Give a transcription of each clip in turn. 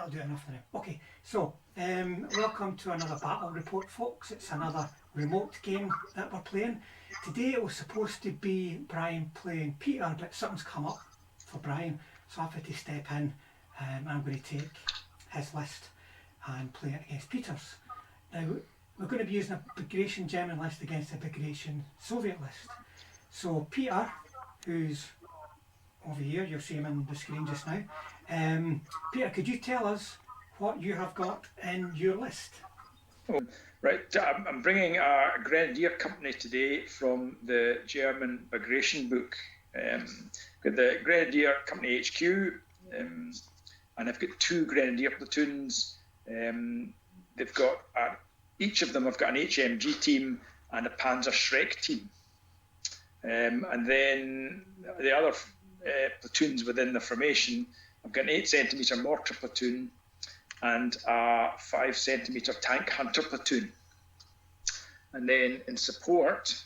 that'll do enough for now. Okay, so welcome to another battle report, folks. It's another remote game that we're playing. Today it was supposed to be Brian playing Peter, but something's come up for Brian, so I've had to step in. I'm going to take his list and play it against Peter's. Now, we're going to be using a Bagration German list against a Bagration Soviet list. So Peter, who's over here, you'll see him on the screen just now. Peter, could you tell us what you have got in your list? Oh, right, I'm bringing a Grenadier company today from the German Bagration book. Got the Grenadier Company HQ, and I've got 2 Grenadier platoons. They've got each of them have got an HMG team and a Panzer Schreck team, and then the other platoons within the formation. I've got an 8-centimetre mortar platoon and a 5-centimetre tank hunter platoon. And then in support,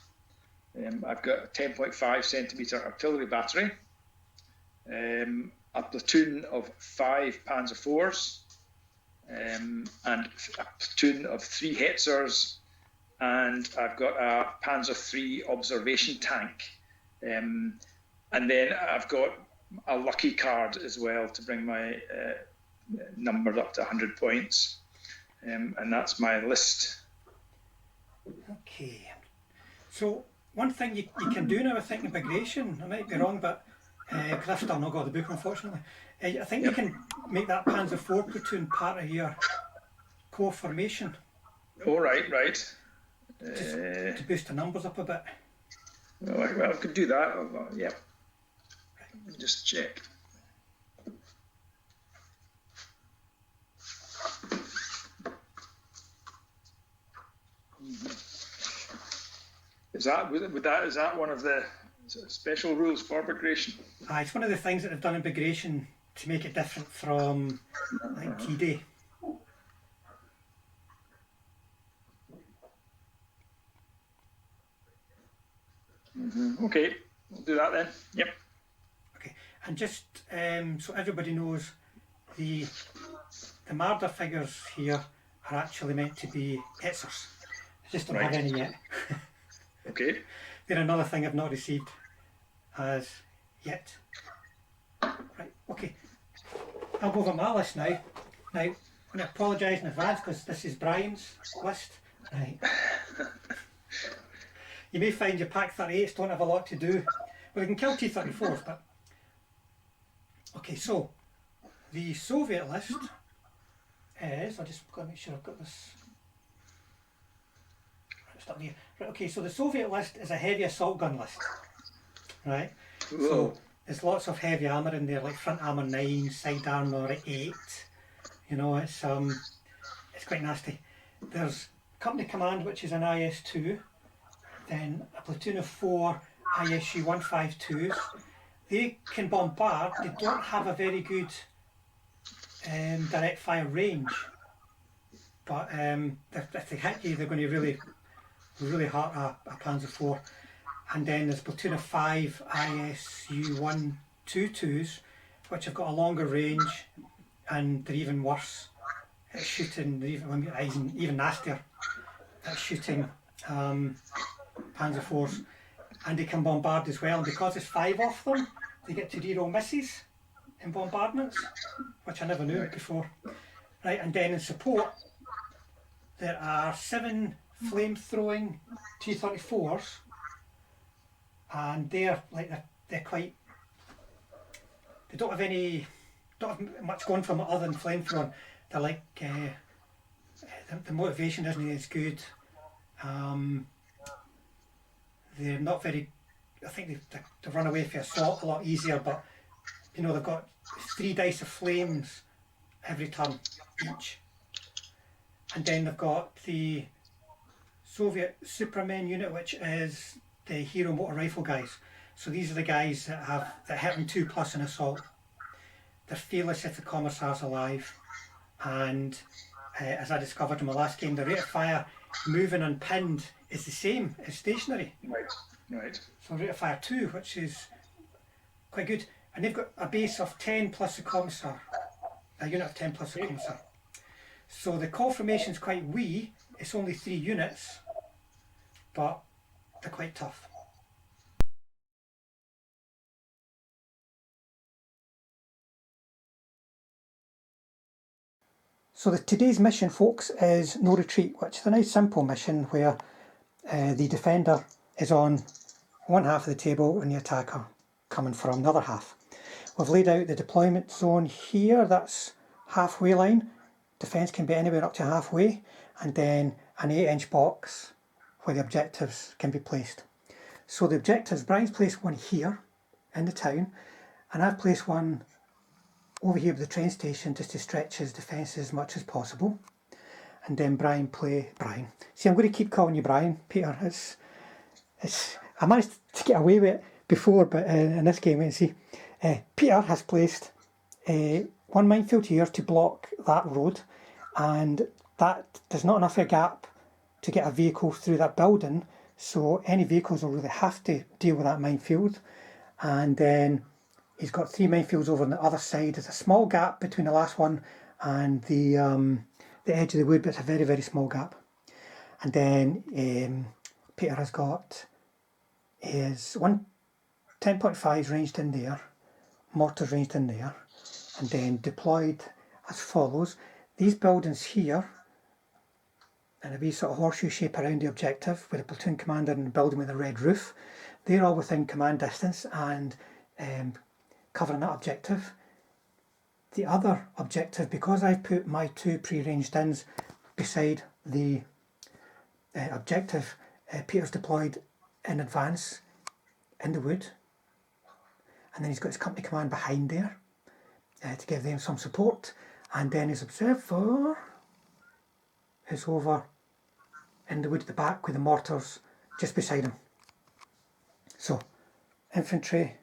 I've got a 10.5-centimetre artillery battery, a platoon of 5 Panzer IVs, and a platoon of 3 Hetzers, and I've got a Panzer III observation tank. And then I've got a lucky card as well to bring my number up to 100 points. And that's my list. Okay. So one thing you can do now, I think, in Bagration, I might be wrong, but because I've still not got the book, unfortunately, I think you can make that Panzer IV platoon part of your core formation. Oh, right. To boost the numbers up a bit. Well, I could do that. Yeah. Let me just check. Is that one of the special rules for Bagration? It's one of the things that they've done in Bagration to make it different from like T-Day. Okay, we'll do that then. Yep. Okay, and just so everybody knows, the Marder figures here are actually meant to be Hetzers. I just don't have any yet. Okay. They're another thing I've not received as yet. Right, okay. I'll go over my list now. Now, I'm going to apologise in advance because this is Brian's list. Right. You may find your Pack 38s don't have a lot to do. Well, you can kill T-34s, but... Okay, so, the Soviet list is... I'll just got to make sure I've got this... Right, okay, so the Soviet list is a heavy assault gun list. Right? Whoa. So, there's lots of heavy armour in there, like front armour 9, side armour 8. You know, it's quite nasty. There's Company Command, which is an IS-2. Then a platoon of 4 ISU 152s. They can bombard. They don't have a very good direct fire range, but if they hit you, they're going to really hurt a Panzer IV. And then there's a platoon of 5 ISU 122s, which have got a longer range, and they're even worse at shooting. They're even nastier at shooting Panzer IVs, and they can bombard as well. And because there's 5 of them, they get to reroll misses in bombardments, which I never knew before. Right, and then in support, there are 7 flame-throwing T-34s, and they're quite. They don't have much going for them other than flame-throwing. They're like the motivation isn't as good. They're not very. I think they run away for assault a lot easier, but you know they've got 3 dice of flames every turn each, and then they've got the Soviet Supermen unit, which is the hero motor rifle guys. So these are the guys that hit them 2+ in assault. They're fearless if the commissar's alive, and as I discovered in my last game, the rate of fire moving unpinned is the same as stationary. Right. So rate of fire 2, which is quite good. And they've got a base of 10 plus the commissar. a unit of 10 plus reconnaissance. So the call formation is quite wee. It's only 3 units, but they're quite tough. So today's mission, folks, is no retreat, which is a nice simple mission where the defender is on one half of the table and the attacker coming from the other half. We've laid out the deployment zone here, that's halfway line. Defence can be anywhere up to halfway, and then an 8-inch box where the objectives can be placed. So the objectives, Brian's placed one here in the town, and I've placed one over here with the train station just to stretch his defence as much as possible. And then Brian. See, I'm going to keep calling you Brian, Peter. I managed to get away with it before, but in this game, you see, Peter has placed one minefield here to block that road, and that there's not enough of a gap to get a vehicle through that building, so any vehicles will really have to deal with that minefield. And then he's got 3 minefields over on the other side. There's a small gap between the last one and the edge of the wood, but it's a very, very small gap. And then Peter has got his 10.5 ranged in there, mortars ranged in there, and then deployed as follows. These buildings here, in a wee sort of horseshoe shape around the objective, with a platoon commander in the building with a red roof, they're all within command distance and covering that objective. The other objective, because I've put my 2 pre-ranged ins beside the objective, Peter's deployed in advance in the wood, and then he's got his company command behind there to give them some support, and then his observer is over in the wood at the back with the mortars just beside him. So infantry,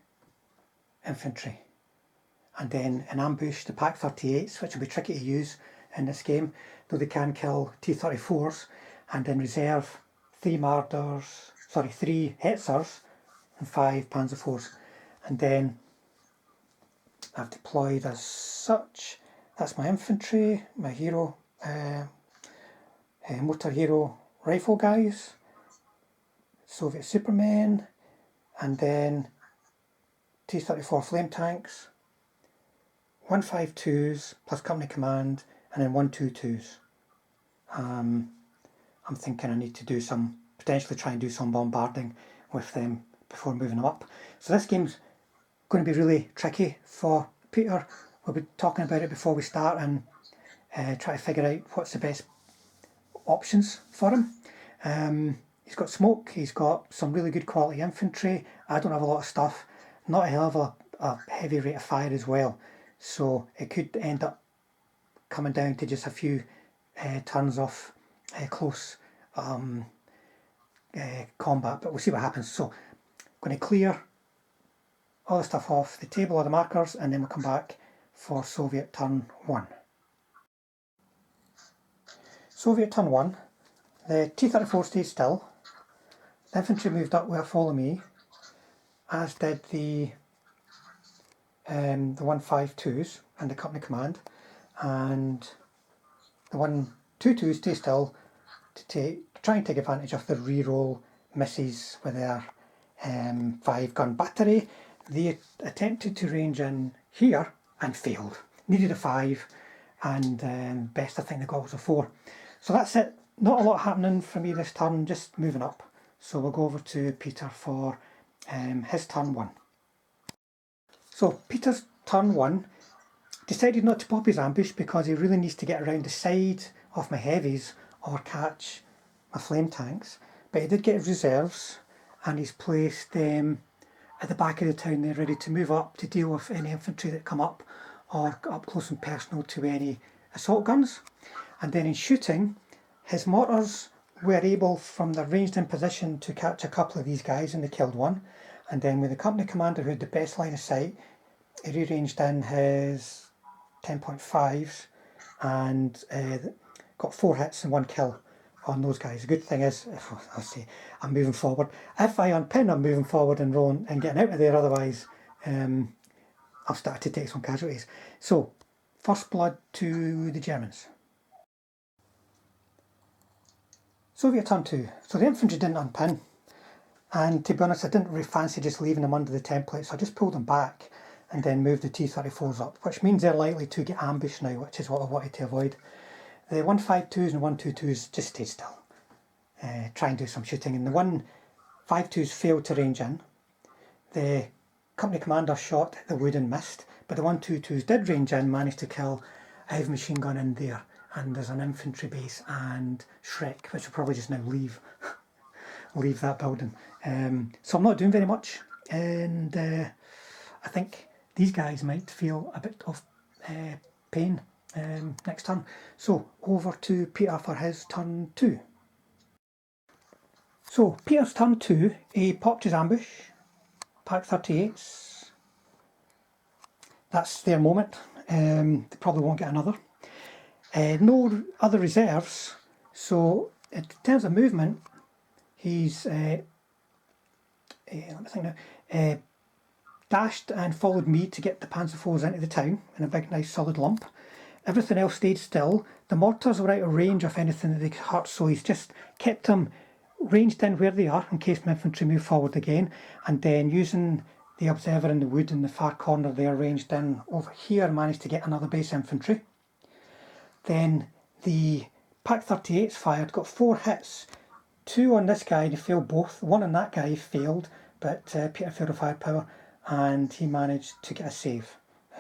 and then in ambush the Pak 38s, which will be tricky to use in this game, though they can kill T-34s, and in reserve 3 Hetzers and 5 Panzer IVs. And then I've deployed as such. That's my infantry, my hero, motor hero rifle guys, Soviet Supermen, and then T-34 flame tanks, 152s plus company command, and then 122s. I'm thinking I need to potentially try and do some bombarding with them before moving them up. So this game's going to be really tricky for Peter. We'll be talking about it before we start and try to figure out what's the best options for him. He's got smoke, he's got some really good quality infantry. I don't have a lot of stuff, not a hell of a heavy rate of fire as well. So it could end up coming down to just a few turns of close combat, but we'll see what happens. So I'm going to clear all the stuff off the table, all the markers, and then we'll come back for Soviet turn 1. Soviet turn 1, the T-34 stayed still, the infantry moved up with a follow me, as did the 152s and the company command, and the 122s stay still to try and take advantage of the re-roll misses with their 5-gun battery. They attempted to range in here and failed. Needed a 5, and best I think they got was a 4. So that's it. Not a lot happening for me this turn, just moving up. So we'll go over to Peter for his turn 1. So Peter's turn 1 decided not to pop his ambush because he really needs to get around the side of my heavies or catch my flame tanks. But he did get his reserves, and he's placed them at the back of the town there, ready to move up to deal with any infantry that come up or up close and personal to any assault guns. And then in shooting, his mortars were able from their ranged in position to catch a couple of these guys, and they killed one. And then with the company commander who had the best line of sight, he rearranged in his 10.5s and got 4 hits and 1 kill on those guys. The good thing is, I'll say, I'm moving forward. If I unpin, I'm moving forward and rolling and getting out of there, otherwise I'll start to take some casualties. So first blood to the Germans. Soviet turn 2. So the infantry didn't unpin, and to be honest I didn't really fancy just leaving them under the template, so I just pulled them back and then moved the T-34s up, which means they're likely to get ambushed now, which is what I wanted to avoid. The 152s and 122s just stayed still, try and do some shooting, and the 152s failed to range in. The company commander shot at the wood and missed, but the 122s did range in, managed to kill a heavy machine gun in there, and there's an infantry base and Shrek, which will probably just now leave that building. So I'm not doing very much, and I think these guys might feel a bit of pain next turn. So over to Peter for his turn 2. So Peter's turn 2, he popped his ambush, Pak 38s. That's their moment. They probably won't get another. No other reserves, so in terms of movement, he's dashed and followed me to get the Panzer IVs into the town in a big nice solid lump. Everything else stayed still. The mortars were out of range of anything that they could hurt, so he's just kept them ranged in where they are in case my infantry move forward again, and then using the observer in the wood in the far corner there ranged in over here, managed to get another base infantry. Then the Pak 38s fired, got 4 hits. 2 on this guy, they failed both. 1 on that guy failed, but Peter failed a firepower and he managed to get a save.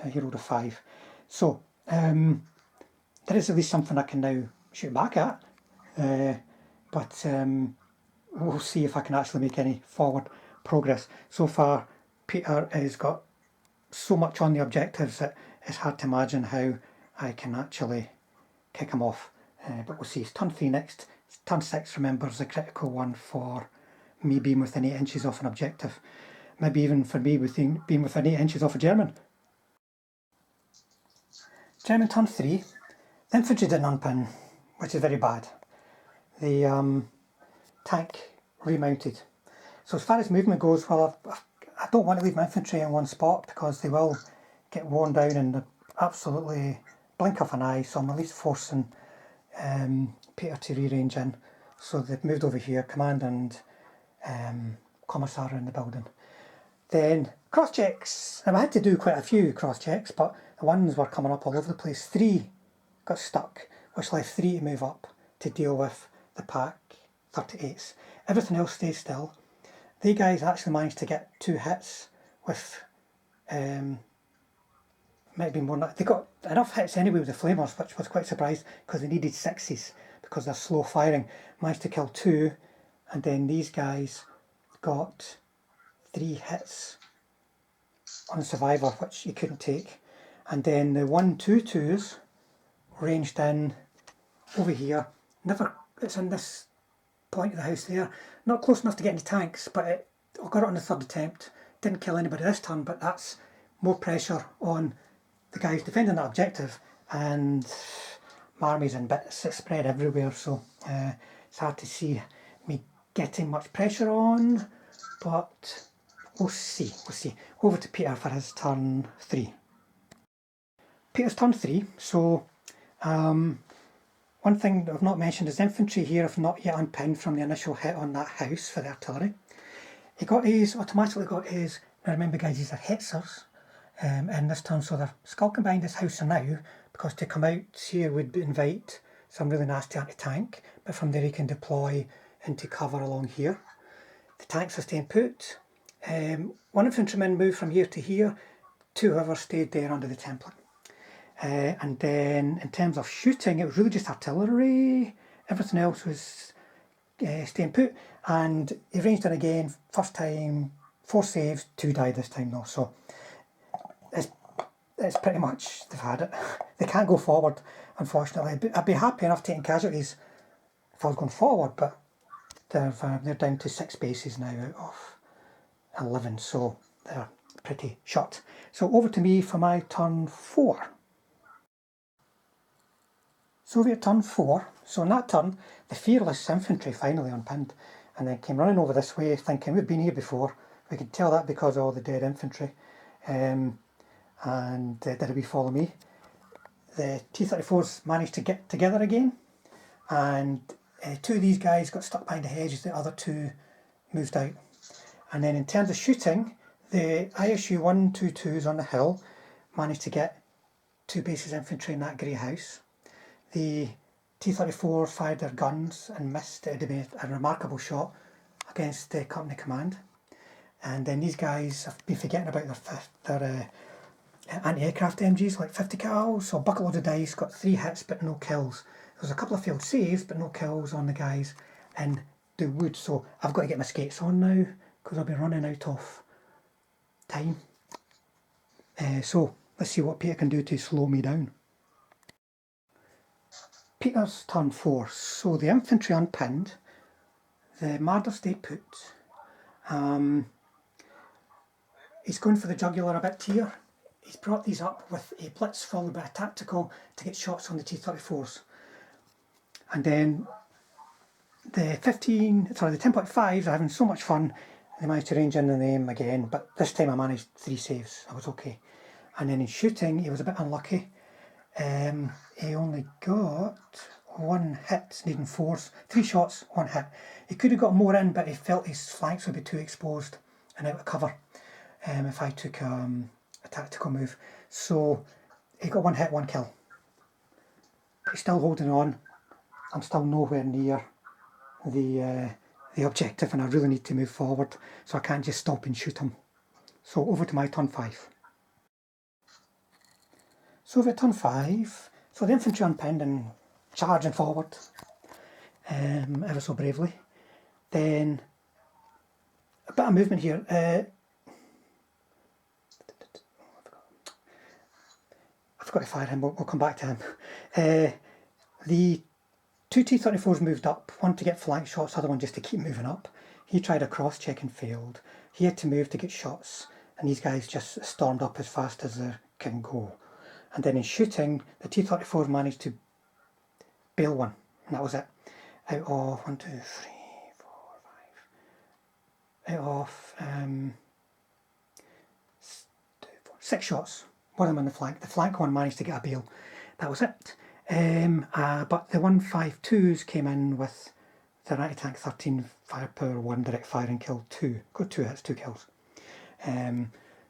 He rolled a 5. So there is at least something I can now shoot back at, but we'll see if I can actually make any forward progress. So far Peter has got so much on the objectives that it's hard to imagine how I can actually kick him off, but we'll see. It's turn 3 next. Turn 6, remember, is the critical one for me being within 8 inches off an objective. Maybe even for me being within 8 inches off a German. German turn 3. The infantry didn't unpin, which is very bad. The tank remounted. So as far as movement goes, well, I don't want to leave my infantry in one spot because they will get worn down in the absolutely blink of an eye, so I'm at least forcing Peter to re-range in. So they've moved over here, command and commissar in the building. Then cross checks, and I had to do quite a few cross checks, but the ones were coming up all over the place. 3 got stuck, which left 3 to move up to deal with the Pak 38s. Everything else stays still. They guys actually managed to get 2 hits with might have been more than that. They got enough hits anyway with the flamers, which was quite surprised because they needed 6s because they're slow firing. Managed to kill 2, and then these guys got 3 hits on the survivor, which you couldn't take. And then the 122s ranged in over here. It's in this point of the house there. Not close enough to get any tanks, but I got it on the 3rd attempt. Didn't kill anybody this turn, but that's more pressure on the guys defending that objective, and my army's in bits, it's spread everywhere, so it's hard to see me getting much pressure on, but we'll see. Over to Peter for his turn 3. Peter's turn 3, so one thing that I've not mentioned is infantry here have not yet unpinned from the initial hit on that house for the artillery. He automatically got his, now remember guys, these are Hetzers in this turn, so they're skulking behind this house now, because to come out here would invite some really nasty anti-tank, but from there he can deploy into cover along here. The tanks are staying put. One infantryman moved from here to here, 2 however stayed there under the template. And then in terms of shooting, it was really just artillery. Everything else was staying put, and he ranged in again, first time, 4 saves, 2 died this time though, so it's pretty much, they've had it. They can't go forward, unfortunately. I'd be happy enough taking casualties if I was going forward, but they're down to 6 bases now out of 11, so they're pretty shot. So over to me for my turn 4. Soviet turn 4. So in that turn, the fearless infantry finally unpinned, and then came running over this way, thinking we've been here before. We could tell that because of all the dead infantry. And did a wee follow me. the T-34s managed to get together again, and two of these guys got stuck behind the hedges, the other two moved out. And then in terms of shooting, the ISU 122s on the hill managed to get two bases infantry in that grey house. The T-34 fired their guns and missed. It would have been a remarkable shot against the company command. And then these guys have been forgetting about their anti-aircraft MGs, like 50 cal, so a bucket load of dice, got 3 hits but no kills. There was a couple of failed saves but no kills on the guys in the wood, so I've got to get my skates on now because I'll be running out of time. So let's see what Peter can do to slow me down. Peter's turn 4, so the infantry unpinned, the Marder stay put. He's going for the jugular a bit here. He's brought these up with a blitz followed by a tactical to get shots on the T-34s. And then the 10.5s are having so much fun, they managed to range in on the aim again, but this time I managed 3 saves, I was okay. And then in shooting, he was a bit unlucky. He only got 1 hit, needing 4s, 3 shots, 1 hit. He could have got more in, but he felt his flanks would be too exposed and out of cover if I took a tactical move. So he got 1 hit, 1 kill. He's still holding on. I'm still nowhere near the objective, and I really need to move forward, so I can't just stop and shoot him. So over to my turn 5. So over at turn 5, so the infantry unpinned and charging forward ever so bravely. Then a bit of movement here. I forgot to fire him, we'll come back to him. The 2 T-34s moved up, one to get flank shots, the other one just to keep moving up. He tried a cross-check and failed. He had to move to get shots, and these guys just stormed up as fast as they can go. And then in shooting, the T-34 managed to bail one, and that was it. Out of 1, 2, 3, 4, 5. Out of 6 shots. One of them on the flank. The flank one managed to get a bail. That was it. But the 152s came in with their anti-tank 13 firepower, 1 direct fire and killed 2. Got 2 hits, 2 kills.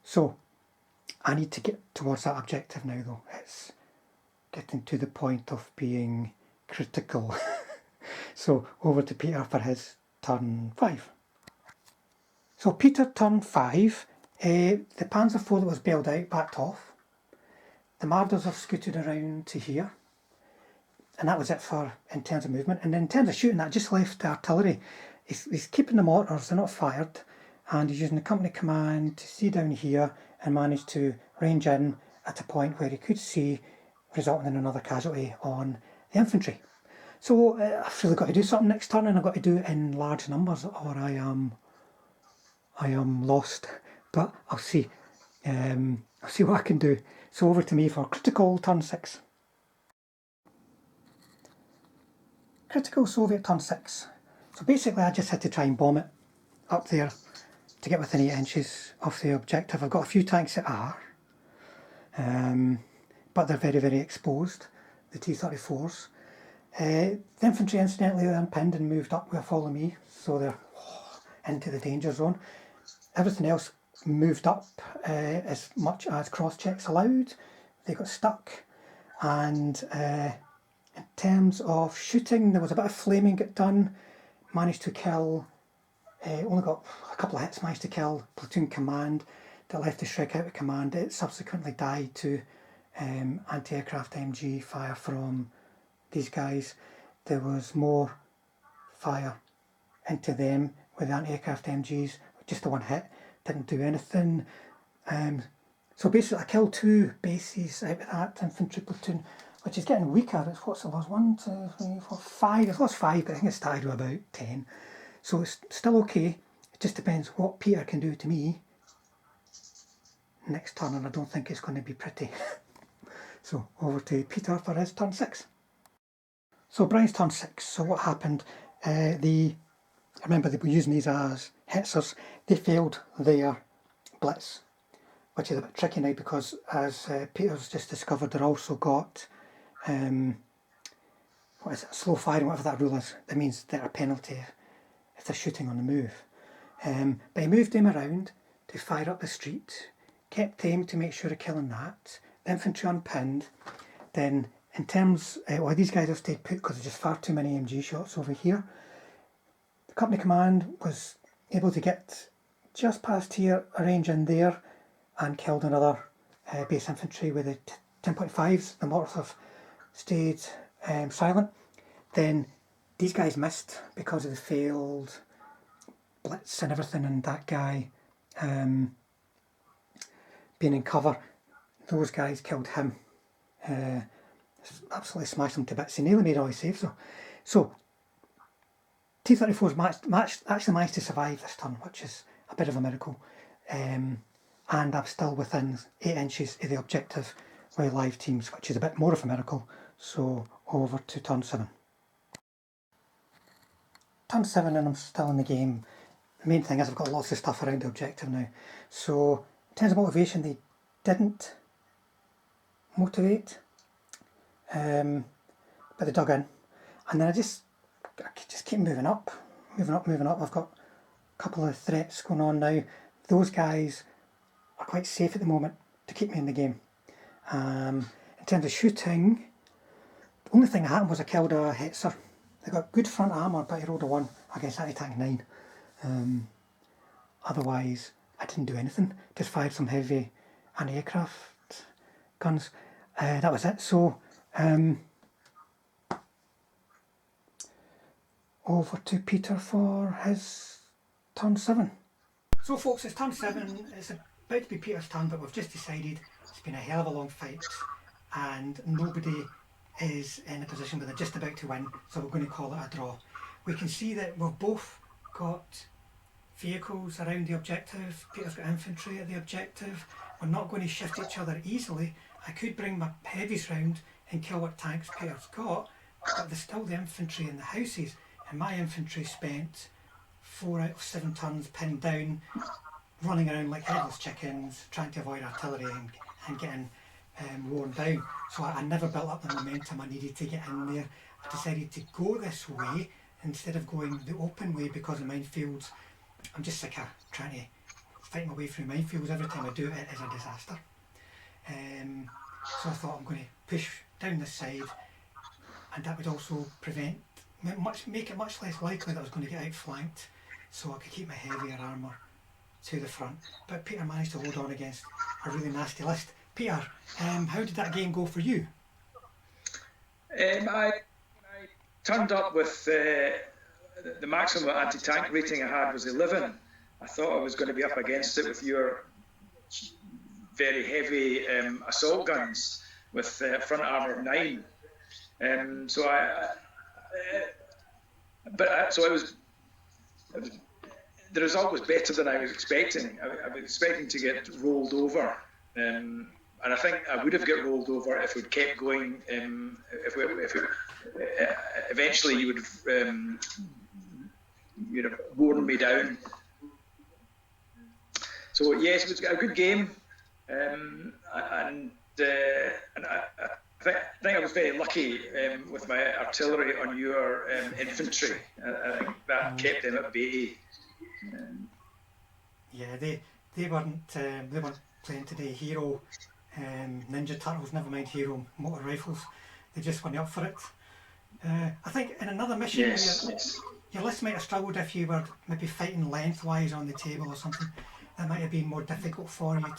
So I need to get towards that objective now though. It's getting to the point of being critical. So over to Peter for his turn 5. So Peter turn 5, the Panzer IV that was bailed out backed off. The Marders have scooted around to here. And that was it for in terms of movement. And in terms of shooting, that just left the artillery. He's keeping the mortars, they're not fired. And he's using the company command to see down here and manage to range in at a point where he could see, resulting in another casualty on the infantry. So I've really got to do something next turn, and I've got to do it in large numbers or I am lost. But I'll see. I'll see what I can do. So over to me for critical turn 6. Critical Soviet turn 6. So basically I just had to try and bomb it up there to get within 8 inches of the objective. I've got a few tanks that are, but they're very, very exposed, the T-34s. The infantry incidentally are unpinned and moved up with Follow Me, so they're into the danger zone. Everything else moved up as much as cross-checks allowed. They got stuck, and in terms of shooting, there was a bit of flaming got done, managed to kill, only got a couple of hits, managed to kill platoon command that left the Shrek out of command. It subsequently died to anti-aircraft MG fire from these guys. There was more fire into them with anti-aircraft MGs, just the 1 hit, didn't do anything. So basically I killed 2 bases out of that infantry platoon, which is getting weaker. It's what's the loss? 1, 2, 3, 4, 5. It's lost 5, but I think it started with about 10. So it's still okay. It just depends what Peter can do to me next turn, and I don't think it's going to be pretty. So over to Peter for his turn 6. So Brian's turn 6. So what happened? Remember they were using these as hitzers. They failed their blitz, which is a bit tricky now because, as Peter's just discovered, they're also got what is it, slow firing, whatever that rule is. That means they're a penalty if they're shooting on the move. But he moved them around to fire up the street, kept aim to make sure of killing that. The infantry unpinned. Then in terms, these guys have stayed put because there's just far too many MG shots over here. The company command was able to get just past here, a range in there, and killed another base infantry with the 10.5s. The mortars have stayed silent. Then these guys missed because of the failed blitz and everything, and that guy being in cover. Those guys killed him. Absolutely smashed him to bits. He nearly made all his saves though. So T-34's actually managed to survive this turn, which is a bit of a miracle. And I'm still within 8 inches of the objective with live teams, which is a bit more of a miracle. So over to turn 7. Turn 7 and I'm still in the game. The main thing is I've got lots of stuff around the objective now. So in terms of motivation, they didn't motivate, but they dug in. And then I just keep moving up. I've got a couple of threats going on now. Those guys are quite safe at the moment to keep me in the game. In terms of shooting, the only thing that happened was I killed a Hetzer. They got good front armour, but he rolled a 1 against anti-tank 9. Otherwise, I didn't do anything. Just fired some heavy anti-aircraft guns. That was it. So, over to Peter for his turn 7. So folks, it's turn 7. It's about to be Peter's turn, but we've just decided it's been a hell of a long fight and nobody is in a position where they're just about to win, so we're going to call it a draw. We can see that we've both got vehicles around the objective. Peter's got infantry at the objective. We're not going to shift each other easily. I could bring my heavies round and kill what tanks Peter's got, but there's still the infantry in the houses, and my infantry spent 4 out of 7 turns pinned down, running around like headless chickens, trying to avoid artillery and getting worn down. So I never built up the momentum I needed to get in there. I decided to go this way instead of going the open way because of minefields. I'm just sick of trying to fight my way through minefields. Every time I do it, it is a disaster. So I thought I'm going to push down this side, and that would also make it much less likely that I was going to get outflanked, so I could keep my heavier armour to the front. But Peter managed to hold on against a really nasty list. Peter, how did that game go for you? I turned up with the maximum anti-tank rating I had was 11. I thought I was going to be up against it with your very heavy assault guns with front armour of 9. So it was the result was better than I was expecting. I was expecting to get rolled over. And I think I would have got rolled over if we'd kept going. Eventually you would have worn me down. So yes, it was a good game, and I think I was very lucky with my artillery on your infantry. I think that kept them at bay. Yeah, they weren't playing today hero ninja turtles, never mind hero motor rifles. They just weren't up for it. I think in another mission, your list might have struggled if you were maybe fighting lengthwise on the table or something. That might have been more difficult for you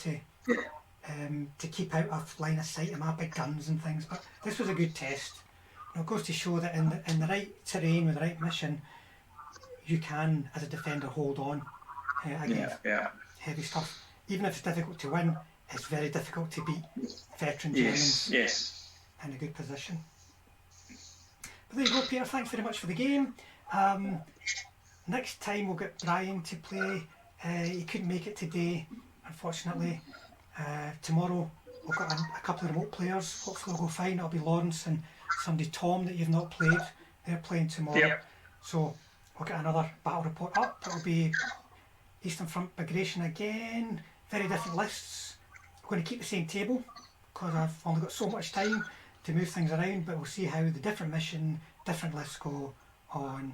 to keep out of line of sight of my big guns and things. But this was a good test. It goes to show that in the right terrain with the right mission, you can, as a defender, hold on against heavy stuff. Even if it's difficult to win, it's very difficult to beat veteran Germans in a good position. But there you go, Peter. Thanks very much for the game. Next time we'll get Brian to play. He couldn't make it today, unfortunately. Tomorrow we've got a couple of remote players. Hopefully we'll go fine. It'll be Lawrence and somebody, Tom, that you've not played. They're playing tomorrow. Yep. So we'll get another battle report up. It'll be Eastern Front Bagration again. Very different lists. We're going to keep the same table because I've only got so much time. to move things around, but we'll see how the different mission, different lists go on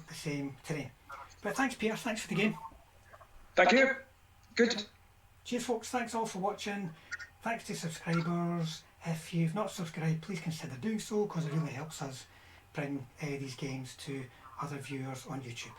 the same terrain. But thanks, Peter. Thanks for the game. Thank you. Good. Cheers, folks. Thanks all for watching. Thanks to subscribers. If you've not subscribed, please consider doing so, because it really helps us bring these games to other viewers on YouTube.